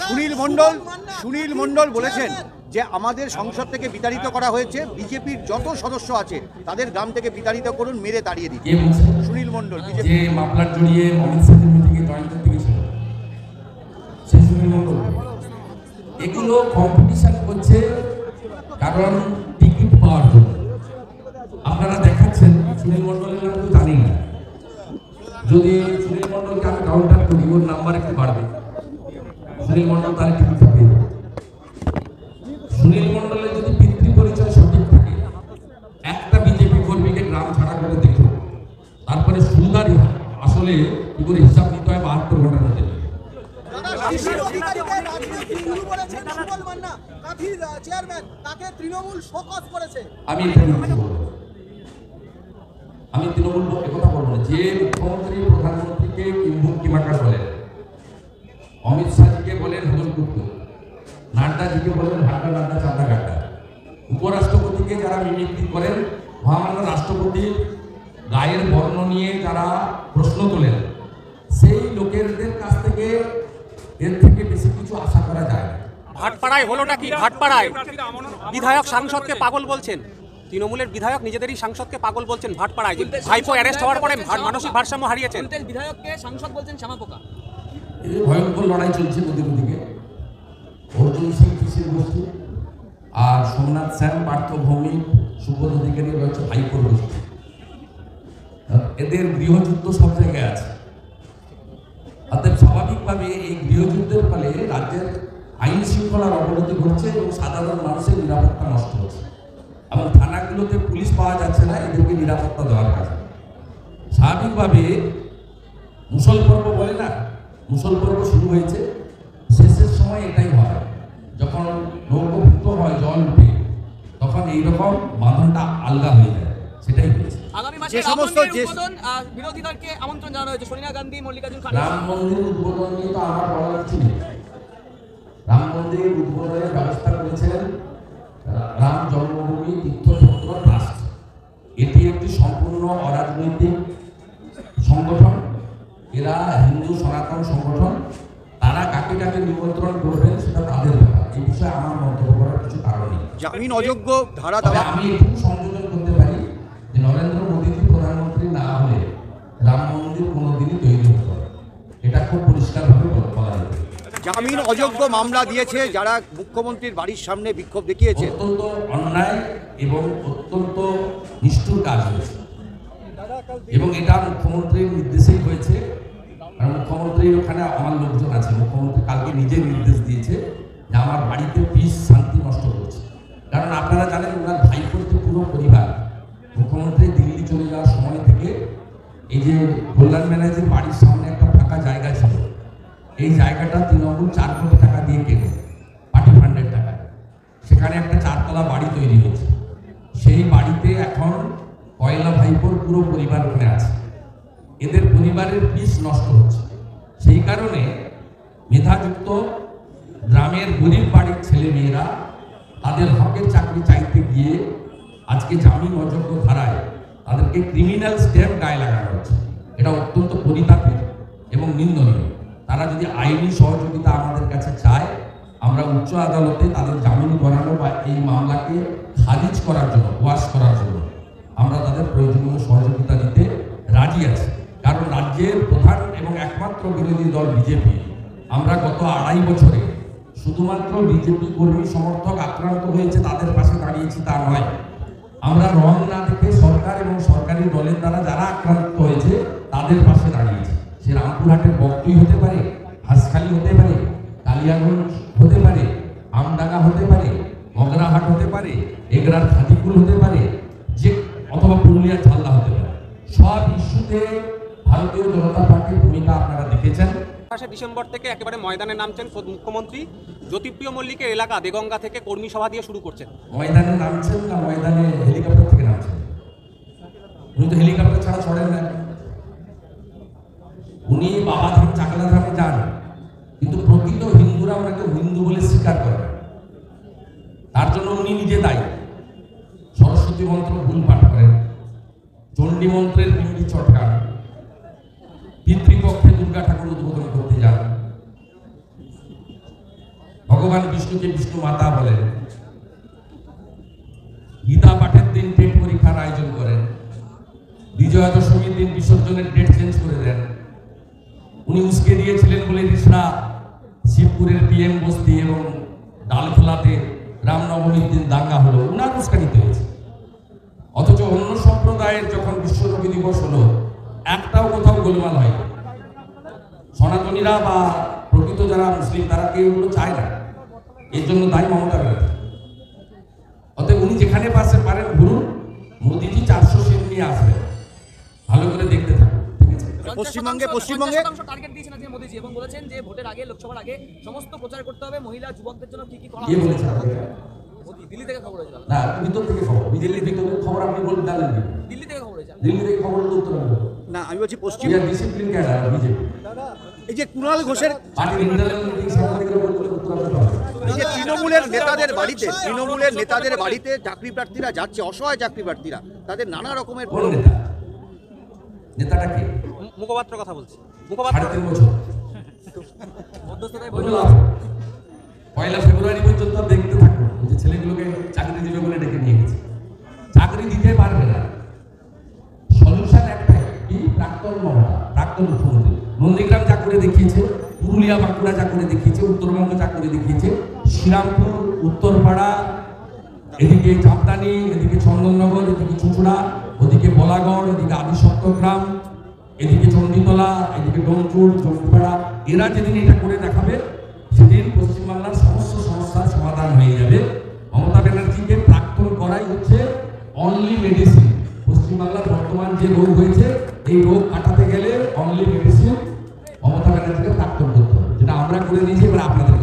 সুনীল মণ্ডল বলেছেন যে আমাদের সংসদ থেকে বিতাড়িত করা হয়েছে, বিজেপির যত সদস্য আছে তাদের গ্রাম থেকে বিতাড়িত করুন, মেরে তাড়িয়ে দিন। সুনীল মণ্ডল যে মামলার জড়িয়ে অমিত শাহের মিটিংয়ে জয়েন করতে গেছিল সেই সুনীল মণ্ডল। এগুলো কম্পিটিশন করছে কারণ টিকিট পাওয়ার জন্য। আপনারা দেখাচ্ছেন সুনীল মণ্ডলের নাম তো জানি না, যদি সুনীল মণ্ডলকে আমি কাউন্টার করি ওর নাম্বার একটু বাড়বে, সুনীল মণ্ডল তার টিকিট পেয়ে যাবে। সুনীল মণ্ডলের যদি পিতৃ পরিচয় সঠিক থাকে, একটা বিজেপি কর্মীকে গ্রাম ছাড়া করে দেখো, তারপরে সুলদারি আসলে কি করে হিসাব নিতে হয় 72 ঘন্টার মধ্যে। আমি তৃণমূল কথা বলবো না, যে মুখ্যমন্ত্রী প্রধানমন্ত্রীকে কিমাকার বলেন, অমিত শাহজিকে বলেন হজলকুপ্ত, নাড্ডাজিকে বলেন হাড্ডা নাড্ডা চাঁদা কাটা, উপরাষ্ট্রপতিকে যারা মিমিক্রি করেন, মহামান্য রাষ্ট্রপতির গায়ের বর্ণ নিয়ে যারা প্রশ্ন তোলেন, সেই লোকেদের কাছ থেকে এর থেকে বেশি কিছু আশা করা যায় না। ভাটপাড়ায় হলোটা কি? ভাটপাড়ায় বিধায়ক সাংসদকে পাগল বলছেন, তৃণমূলের বিধায়ক নিজেদেরই সাংসদকে পাগল বলছেন। ভাটপাড়ায় ভাইপো অ্যারেস্ট হওয়ার পরে মানসিক ভারসাম্য হারিয়েছেন। বিধায়ককে সাংসদ বলছেন শ্যামাপোকা। এই ভয়ঙ্কর লড়াই চলছে ওদের দিকে। অর্জুন সিং কিসের গোষ্ঠী আর সোমনাথ সেন, পার্থ ভৌমিক, সুবোধ অধিকারী রয়েছে ভাইপোর গোষ্ঠী। এদের গৃহযুদ্ধ সব জায়গায় আছে। অতএব স্বাভাবিকভাবে এই গৃহযুদ্ধের ফলে রাজ্যের আইন শৃঙ্খলার অবনতি ঘটছে এবং সাধারণ মানুষের নিরাপত্তা নষ্ট হচ্ছে, এবং থানাগুলোতে পুলিশ পাওয়া যাচ্ছে না এদেরকে নিরাপত্তা দেওয়ার কাছে। স্বাভাবিকভাবে মুসল পর্ব বলে না, মুসল পর্ব শুরু হয়েছে, শেষের সময় এটাই হয়, যখন নৌকভুক্ত হয় জল উঠে, তখন এইরকম বাঁধনটা আলগা হয়ে যায়, সেটাই হয়েছে। আগামী মাসে বিরোধীদেরকে আমন্ত্রণ জানানো হয়েছে, সোনিয়া গান্ধী, মল্লিকার্জুন খাড়গে। রাম মন্দির উদ্বোধন নিয়ে তো আমার বলার কিছু নেই। রাম মন্দির উদ্বোধনের ব্যবস্থা করেছেন রাম জন্মভূমি তীর্থক্ষেত্র ট্রাস্ট। এটি একটি সম্পূর্ণ অরাজনৈতিক সংগঠন, এরা হিন্দু সনাতন সংগঠন। তারা কাকে কাকে নিমন্ত্রণ করবেন সেটা তাদের ব্যাপার, এই বিষয়ে আমার মন্তব্য করার কিছু কারণ নেই। জামিন অযোগ্য ধারা আমি একটু সংযোজন করতে পারি যে নরেন্দ্র মোদীজি প্রধানমন্ত্রী না হলে রাম মন্দির কোনোদিনই তৈরি হতো, এটা খুব পরিষ্কারভাবে বলা যায়। জামিন অযোগ্য মামলা দিয়েছে যারা মুখ্যমন্ত্রীর বাড়ির সামনে বিক্ষোভ দেখিয়েছে, অত্যন্ত অন্যায় এবং অত্যন্ত নিষ্ঠুর কাজ হয়েছে, এবং এটা মুখ্যমন্ত্রীর নির্দেশেই হয়েছে। কারণ মুখ্যমন্ত্রীর ওখানে আমার লোকজন আছে, মুখ্যমন্ত্রী কালকে নিজে নির্দেশ দিয়েছে যে আমার বাড়িতে পিস শান্তি নষ্ট করছে। কারণ আপনারা জানেন ওনার ভাইপোর যে পুরো পরিবার মুখ্যমন্ত্রী দিল্লি চলে যাওয়ার সময় থেকে এই যে কল্যাণ ব্যানার্জির বাড়ির সামনে একটা ফাঁকা জায়গা ছিল, এই জায়গাটা তৃণমূল 4 কোটি টাকা দিয়ে কেনে, পার্টি ফান্ডের টাকা, সেখানে একটা 4তলা বাড়ি তৈরি হয়েছে। সেই বাড়িতে এখন কয়লা ভাইপোর পুরো পরিবার ওখানে আছে, এদের পরিবারের পিস নষ্ট হচ্ছে। সেই কারণে মেধাযুক্ত গ্রামের গরিব বাড়ির ছেলে মেয়েরা তাদের হকের চাকরি চাইতে গিয়ে আজকে জামিন অযোগ্য ধারায় তাদেরকে ক্রিমিনাল স্ট্যাম্প গায়ে লাগানো হচ্ছে। এটা অত্যন্ত পরিতাপের এবং নিন্দনীয়। তারা যদি আইনি সহযোগিতা আমাদের কাছে চায়, আমরা উচ্চ আদালতে তাদের জামিন করানো বা এই মামলাকে খারিজ করার জন্য, ওয়াশ করার জন্য আমরা তাদের প্রয়োজনীয় সহযোগিতা দিতে রাজি আছি। কারণ রাজ্যের প্রধান এবং একমাত্র বিরোধী দল বিজেপি, আমরা গত 2.5 বছরে শুধুমাত্র বিজেপি কর্মী সমর্থক আক্রান্ত হয়েছে তাদের পাশে দাঁড়িয়েছি তা নয়, আমরা রং না দেখে সরকার এবং সরকারি দলের দ্বারা যারা আক্রান্ত হয়েছে তাদের পাশে দাঁড়িয়েছি। সে রামপুরহাটের বকটুই হতে পারে, হাঁসখালি হতে পারে, কালিয়াগঞ্জ হতে পারে, আমডাঙ্গা হতে পারে, মগরাহাট হতে পারে, এগরার খাতিপুর হতে পারে, যে অথবা পুরুলিয়ার ঝালদা হতে পারে। সব ইস্যুতে ভারতীয় জনতা পার্টির ভূমিকা আপনারা দেখেছেন। ডিসেম্বর থেকে একেবারে ময়দানে নামছেন মুখ্যমন্ত্রী। জ্যোতিপ্রিয় মল্লিকের এলাকা দেগঙ্গা থেকে কর্মী সভা দিয়ে শুরু করছেন। ময়দানে নামছেন না ময়দানে হেলিকপ্টার থেকে নামছেন? উনি তো হেলিকপ্টার ছাড়া চড়েন না। উনি বাবাধাম চাকলাধামে যান, কিন্তু প্রকৃত হিন্দুরা ওনাকে হিন্দু বলে স্বীকার করে, তার জন্য উনি নিজে দায়ী। সরস্বতী মন্ত্র ভুল পাঠ করেন, চণ্ডী মন্ত্রের পিণ্ডি চটকান, পিতৃপক্ষে দুর্গা ঠাকুর উদ্বোধন করতে যান, ভগবান বিষ্ণুকে বিষ্ণু মাতা বলেন, গীতা পাঠের দিন টেট পরীক্ষার আয়োজন করেন, বিজয়া দশমীর দিন বিসর্জনের ডেট চেঞ্জ করে দেন। উনি উস্কে দিয়েছিলেন বলে রিসরা শিবপুরের পিএম বস্তি এবং ডালখোলাতে রামনবমীর দিন দাঙ্গা হলো, উনার উস্কানিতে হয়েছে। অথচ অন্য সম্প্রদায়ের যখন বিশ্ব নবী দিবস হলো একটাও কোথাও গোলমাল হয়। সনাতনীরা বা প্রকৃত যারা মুসলিম তারা কেউ এগুলো চায় না, এর জন্য দায়ী মমতা ব্যানার্জি। অতএব উনি যেখানে পাশে পারেন ঘুরুন, মোদিজি 400 সিট নিয়ে আসবেন, ভালো করে দেখতে থাকুন। পশ্চিমবঙ্গে 50% টার্গেট দিয়েছেন আজকে মোদিজি এবং বলেছেন যে ভোটের আগে, লোকসভার আগে সমস্ত প্রচার করতে হবে, মহিলা যুবকদের জন্য কি কি করা কে হবে। বলেছে? মোদি দিল্লি থেকে খবর হয়েছে, না, ভিতর থেকে খবর, দিল্লির ভিতরের খবর আপনি বলতে জানেন কি? দিল্লি থেকে খবর হয়েছে। দিল্লি থেকে খবর তো উত্তর হবে না, আমি বলছি পশ্চিম ডিসিপ্লিন ক্যাডার বিজেপি এই যে কুণাল ঘোষের পার্টির ইন্টারনাল মিটিং সাংবাদিকরা বলতে উত্তর হবে। এই যে তৃণমূলের নেতাদের বাড়িতে চাকরি প্রার্থীরা যাচ্ছে, অসহায় চাকরি প্রার্থীরা, তাদের নানা রকমের কোন নেতা? নেতাটা কে? মুখপাত্র কথা বলছি, মুখপাত্র 3.5 বছর মধ্যস্থতায় কোনো লাভ নেই। 1 ফেব্রুয়ারি পর্যন্ত দেখতে থাকুন যে ছেলেগুলোকে চাকরি দিবে বলে ডেকে নিয়ে গেছে, চাকরি দিতে পারবে না। সলিউশন একটাই, কি? প্রাক্তন মমতা, প্রাক্তন মুখ্যমন্ত্রী নন্দীগ্রাম চাকরি দেখিয়েছে, পুরুলিয়া বাঁকুড়া চাকরি দেখিয়েছে, উত্তরবঙ্গ চাকরি দেখিয়েছে, শ্রীরামপুর, উত্তরপাড়া, এদিকে চাপদানি, এদিকে চন্দননগর, এদিকে চুঁচুড়া, ওদিকে বলাগড়, এদিকে আদিসপ্তগ্রাম, এদিকে চণ্ডীতলা, এদিকে ডোমচুর, চণ্ডীপাড়া। এরা যেদিন এটা করে দেখাবে সেদিন পশ্চিমবাংলার সমস্ত সমস্যার সমাধান হয়ে যাবে। মমতা ব্যানার্জিকে প্রাক্তন করাই হচ্ছে অনলি মেডিসিন। পশ্চিমবাংলার বর্তমান যে রোগ হয়েছে এই রোগ কাটাতে গেলে অনলি মেডিসিন মমতা ব্যানার্জিকে প্রাক্তন করতে হবে, যেটা আমরা করে দিয়েছি, এবার আপনাদের